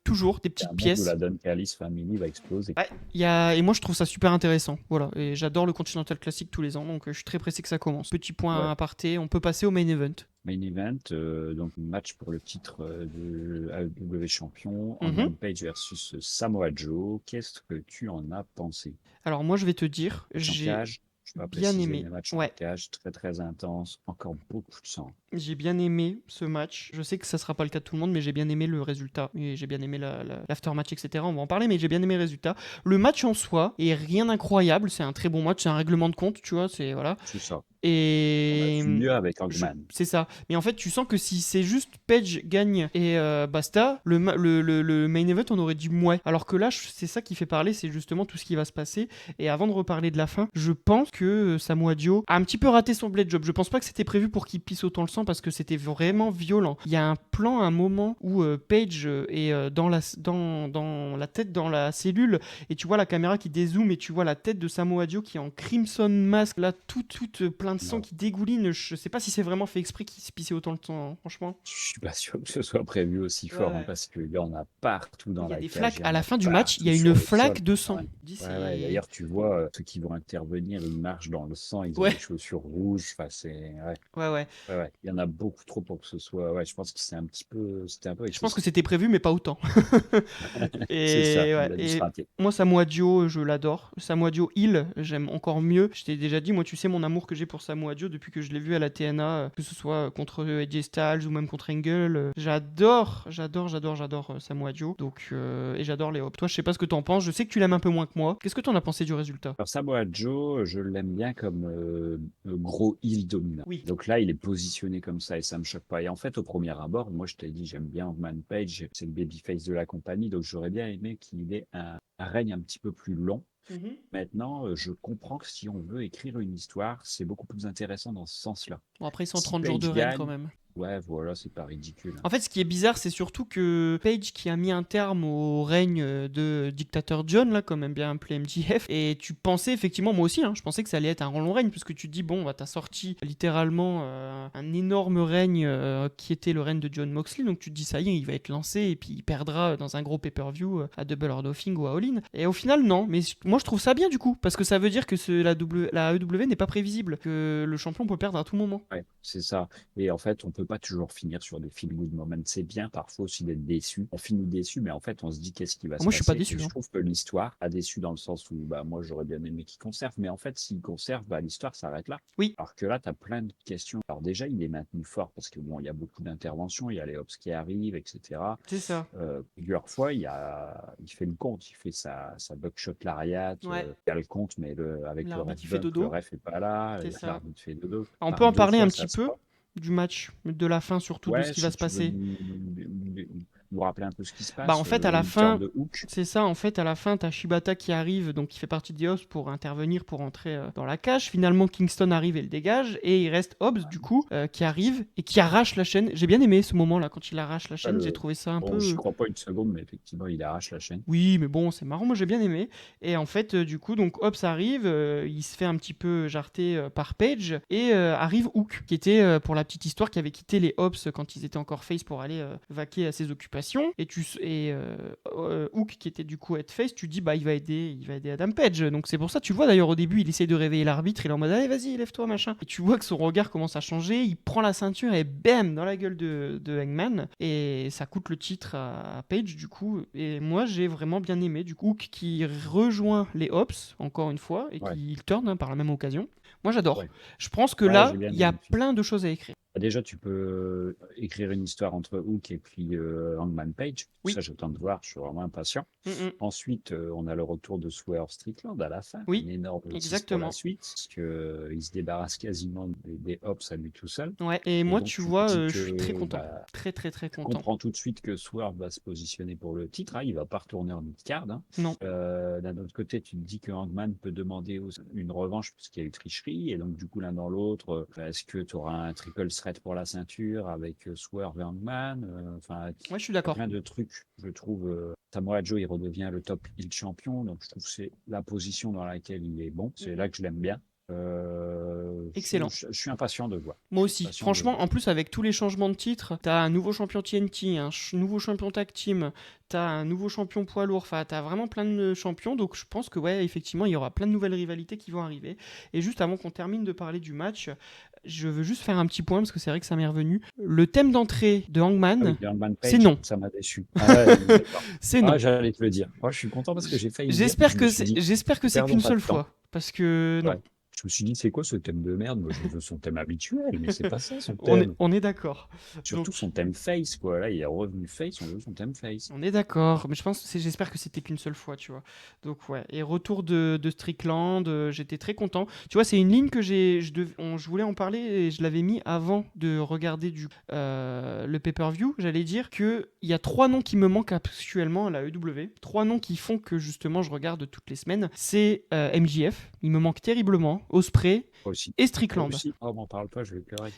toujours des petites pièces. La Don Callis Family va exploser. Ouais, et moi je trouve ça super intéressant. Voilà, et j'adore le Continental Classic tous les ans, donc je suis très pressé que ça commence. Petit point aparté, on peut passer au main event. Main event, donc match pour le titre de AEW champion, Hangman Page versus Samoa Joe. Qu'est-ce que tu en as pensé? Alors moi je vais te dire, j'ai bien aimé. Cage, très très intense, encore beaucoup de sang. J'ai bien aimé ce match. Je sais que ça sera pas le cas de tout le monde, mais j'ai bien aimé le résultat. Et j'ai bien aimé l'aftermatch, etc. On va en parler, mais j'ai bien aimé le résultat. Le match en soi est rien d'incroyable. C'est un très bon match. C'est un règlement de compte, tu vois. C'est ça. Et on a vu mieux avec Hangman. C'est ça. Mais en fait, tu sens que si c'est juste Page gagne et basta, le main event, on aurait dit mouais. Alors que là, c'est ça qui fait parler, c'est justement tout ce qui va se passer. Et avant de reparler de la fin, je pense que Samoa Joe a un petit peu raté son blade job. Je pense pas que c'était prévu pour qu'il pisse autant le sang parce que c'était vraiment violent. Il y a un plan, un moment où Page est dans la tête, dans la cellule, et tu vois la caméra qui dézoome et tu vois la tête de Samoa Joe qui est en Crimson Mask, là, toute plein de sang qui dégouline. Je sais pas si c'est vraiment fait exprès qu'il se pissait autant le sang, hein, franchement. Je suis pas sûr que ce soit prévu aussi fort, parce qu'il y en a partout dans la cage. Il y a des flaques. À la fin du match, il y a une flaque de sang. D'ailleurs, tu vois, ceux qui vont intervenir, ils marchent dans le sang, ils ont des chaussures rouges. Enfin, c'est... Il y en a beaucoup trop pour que ce soit... je pense que c'était un peu... Je pense que c'était prévu, mais pas autant. C'est ça, et moi, Samoa Joe, je l'adore. Samoa Joe Hill, j'aime encore mieux. Je t'ai déjà dit, moi, tu sais mon amour que j'ai pour Samoa Joe depuis que je l'ai vu à la TNA, que ce soit contre AJ Styles ou même contre Angle. J'adore Samoa Joe. Donc, et j'adore les Hope. Toi, je sais pas ce que t'en penses. Je sais que tu l'aimes un peu moins que moi. Qu'est-ce que t'en as pensé du résultat? Alors, Samoa Joe, je l'aime bien comme gros heel dominant. Oui. Donc là, il est positionné comme ça et ça me choque pas. Et en fait, au premier abord, moi, je t'ai dit, j'aime bien Hangman Page. C'est le babyface de la compagnie. Donc, j'aurais bien aimé qu'il ait un règne un petit peu plus long. Maintenant, je comprends que si on veut écrire une histoire, c'est beaucoup plus intéressant dans ce sens-là. Bon, après, 130 jours de règne quand même. Ouais, voilà, c'est pas ridicule. En fait, ce qui est bizarre, c'est surtout que Page qui a mis un terme au règne de dictateur John, là, comme aime bien appeler MJF, et tu pensais effectivement, moi aussi, je pensais que ça allait être un long règne, puisque tu te dis, bon, t'as sorti littéralement un énorme règne qui était le règne de Jon Moxley, donc tu te dis, ça y est, il va être lancé, et puis il perdra dans un gros pay-per-view à Double or Nothing ou à All In. Et au final, non, mais moi je trouve ça bien du coup, parce que ça veut dire que la AEW n'est pas prévisible, que le champion peut perdre à tout moment. Ouais, c'est ça. Et en fait, on peut pas toujours finir sur des feel good moments. C'est bien parfois aussi d'être déçu. On finit déçu, mais en fait, on se dit qu'est-ce qui va se Moi, je suis pas passer. déçu, Et je hein. trouve que l'histoire a déçu dans le sens où bah, moi, j'aurais bien aimé qu'il conserve. Mais en fait, s'il conserve, bah, l'histoire s'arrête là. Oui. Alors que là, tu as plein de questions. Alors déjà, il est maintenu fort parce que bon, il y a beaucoup d'interventions, il y a les Hobbs qui arrivent, etc. C'est ça. Plusieurs fois, il fait le compte, il fait sa buckshot lariat, Ouais. il y a le compte, mais avec le L'arbitre, ref il fait bump, dodo. le ref est pas là, C'est et ça. l'arbitre fait dodo. On Par peut en deux parler fois, un ça petit se peu voit. du match, de la fin surtout, de Ouais, ce qui va si se tu veux passer. nous rappeler un peu ce qui se Bah en passe, fait à la une turn fin, de hook. c'est ça, en fait à la fin t'as Shibata qui arrive, donc qui fait partie des Hobbs pour intervenir, pour entrer dans la cage. Finalement Kingston arrive et le dégage, et il reste Hobbs du coup qui arrive et qui arrache la chaîne. J'ai bien aimé ce moment là quand il arrache la Ah, chaîne, j'ai trouvé ça un Bon, j'y peu... crois pas une seconde, mais effectivement, il arrache la chaîne. Oui, mais bon, c'est marrant, moi j'ai bien aimé. Et en fait, du coup, donc Hobbs arrive, il se fait un petit peu jarter par Page, et arrive Hook, qui était, pour la petite histoire, qui avait quitté les Hobbs quand ils étaient encore face pour aller vaquer à ses occupations. Et Hook, qui était du coup head face, tu dis, bah il va aider Adam Page. Donc c'est pour ça, tu le vois d'ailleurs au début, il essaye de réveiller l'arbitre, il est en mode, allez, vas-y, lève-toi, machin. Et tu vois que son regard commence à changer, il prend la ceinture et bam, dans la gueule de Hangman, et ça coûte le titre à Page, du coup. Et moi, j'ai vraiment bien aimé, du coup, Hook qui rejoint les Hobbs, encore une fois, et Ouais. qui turn par la même occasion. Moi, j'adore. Ouais. Je pense que Ouais, là, j'ai bien il y a aimé. plein de choses à écrire. Déjà, tu peux écrire une histoire entre Hook et puis Hangman Page. Oui. Ça, j'attends de voir, je suis vraiment impatient. Ensuite, on a le retour de Swerve Strickland à la fin. Oui, Une énorme notice pour exactement. la suite, parce qu'il se débarrasse quasiment des Hobbs à lui tout seul. Ouais, et moi, donc, tu tu vois, te dis je suis très que, content. bah, Très, très, très Tu content. comprends tout de suite que Swerve va se positionner pour le titre. Hein, il va pas retourner en mid-card. Hein. Non. D'un autre côté, tu te dis que Hangman peut demander une revanche parce qu'il y a eu tricherie. Et donc, du coup, l'un dans l'autre, est-ce que tu auras un triple threat pour la ceinture avec Swerve et Hangman Enfin, Ouais, je suis d'accord. plein de trucs, je trouve. Samoa Joe, il redevient le top heel champion. Donc, je trouve que c'est la position dans laquelle il est bon. C'est là que je l'aime bien. Excellent. Je suis impatient de voir. Moi aussi. Impatient de Franchement, voir. en plus, avec tous les changements de titre, t'as un nouveau champion TNT, un nouveau champion tag team, t'as un nouveau champion poids lourd, enfin, t'as vraiment plein de champions. Donc, je pense que, ouais, effectivement, il y aura plein de nouvelles rivalités qui vont arriver. Et juste avant qu'on termine de parler du match, je veux juste faire un petit point parce que c'est vrai que ça m'est revenu. Le thème d'entrée de Hangman, Ah oui, Hangman Page, c'est non. Ça m'a déçu. Ah ouais, d'accord. C'est non. Ah, j'allais te le dire. Moi, je suis content parce que j'ai failli. J'espère Je me que suis dit, c'est perdons qu'une pas de seule temps. fois. Parce que non. Ouais. Je me suis dit, c'est quoi ce thème de merde? Moi, je veux son thème habituel, mais c'est pas ça son On est, thème. on est d'accord. Surtout Donc, son thème face, quoi. Là, il est revenu face, on veut son thème face. on est d'accord, mais j'espère que c'était qu'une seule fois, tu vois. Donc ouais, et retour de Strickland, j'étais très content. Tu vois, c'est une ligne que je voulais en parler et je l'avais mis avant de regarder le pay-per-view. J'allais dire que il y a 3 noms qui me manquent actuellement à la EW, 3 noms qui font que justement je regarde toutes les semaines. C'est MJF, il me manque terriblement, Ospreay Moi aussi. et Strickland. Moi aussi. Oh, m'en parle pas, je vais pleurer.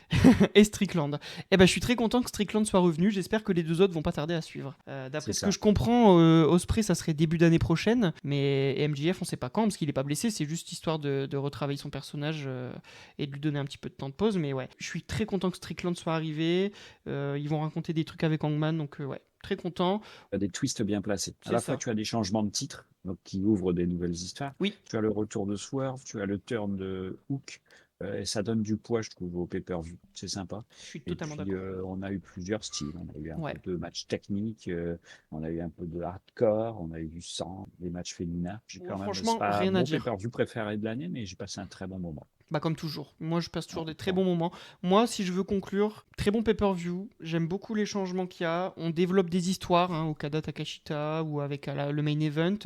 Et Strickland. Eh ben, je suis très content que Strickland soit revenu. J'espère que les deux autres vont pas tarder à suivre. D'après C'est ce ça. que je comprends, Ospreay, ça serait début d'année prochaine. Mais MJF, on sait pas quand, parce qu'il est pas blessé. C'est juste histoire de retravailler son personnage et de lui donner un petit peu de temps de pause. Mais ouais, je suis très content que Strickland soit arrivé. Ils vont raconter des trucs avec Hangman. Donc ouais, très content. Tu as des twists bien placés. À C'est la ça. fois, tu as des changements de titre, donc qui ouvrent des nouvelles histoires. Oui. Tu as le retour de Swerve, tu as le turn de Hook. Et ça donne du poids, je trouve, au pay-per-view. C'est sympa. Je suis Et totalement puis, d'accord. on a eu plusieurs styles. On a eu un Ouais. peu de matchs techniques, on a eu un peu de hardcore, on a eu du sang, des matchs féminins. Ouais, Quand même, franchement, c'est pas rien à mon dire. pay-per-view préféré de l'année, mais j'ai passé un très bon moment. Bah comme toujours. Moi je passe toujours des très Bon. bons moments. Moi si je veux conclure, très bon pay-per-view. J'aime beaucoup les changements qu'il y a. On développe des histoires, Okada Takashita ou avec le main event.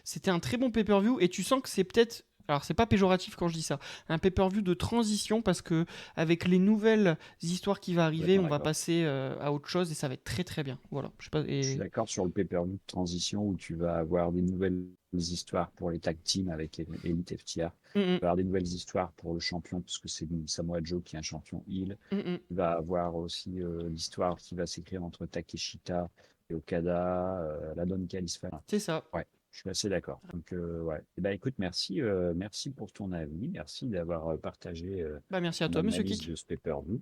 C'était un très bon pay-per-view et tu sens que c'est peut-être... Alors c'est pas péjoratif quand je dis ça, un pay-per-view de transition parce que avec les nouvelles histoires qui vont arriver, on va D'accord. passer à autre chose et ça va être très très bien. Voilà. Je sais pas, Je suis d'accord sur le pay-per-view de transition où tu vas avoir des nouvelles histoires pour les tag teams avec Elite FTR. Tu vas avoir des nouvelles histoires pour le champion, parce que c'est Samoa Joe qui est un champion heel. Tu vas avoir aussi l'histoire qui va s'écrire entre Takeshita et Okada, la Don Callis. C'est ça. Ouais. Je suis assez d'accord. Donc, ouais. Eh ben, écoute, merci, merci pour ton avis. Merci d'avoir partagé Bah, merci à ton toi, monsieur analyse Kik. de ce pay-per-view.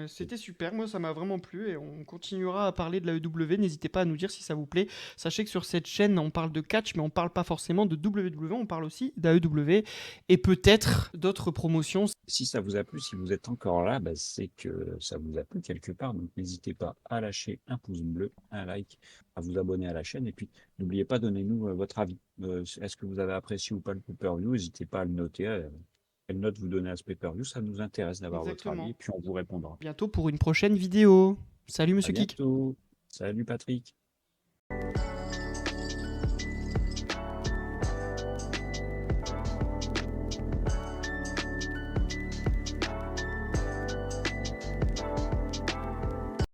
C'était super, moi ça m'a vraiment plu et on continuera à parler de la EW. N'hésitez pas à nous dire si ça vous plaît. Sachez que sur cette chaîne, on parle de catch, mais on parle pas forcément de WWE, on parle aussi d'AEW et peut-être d'autres promotions. Si ça vous a plu, si vous êtes encore là, bah, c'est que ça vous a plu quelque part. Donc, n'hésitez pas à lâcher un pouce bleu, un like, à vous abonner à la chaîne. Et puis, n'oubliez pas, donnez-nous votre avis. Est-ce que vous avez apprécié ou pas le pay-per-view? N'hésitez pas à le noter. Quelle note vous donnez à ce pay-per-view? Ça nous intéresse d'avoir votre Exactement. avis. Et puis, on vous répondra. Bientôt pour une prochaine vidéo. Salut À monsieur Kik. bientôt. Salut Patrick.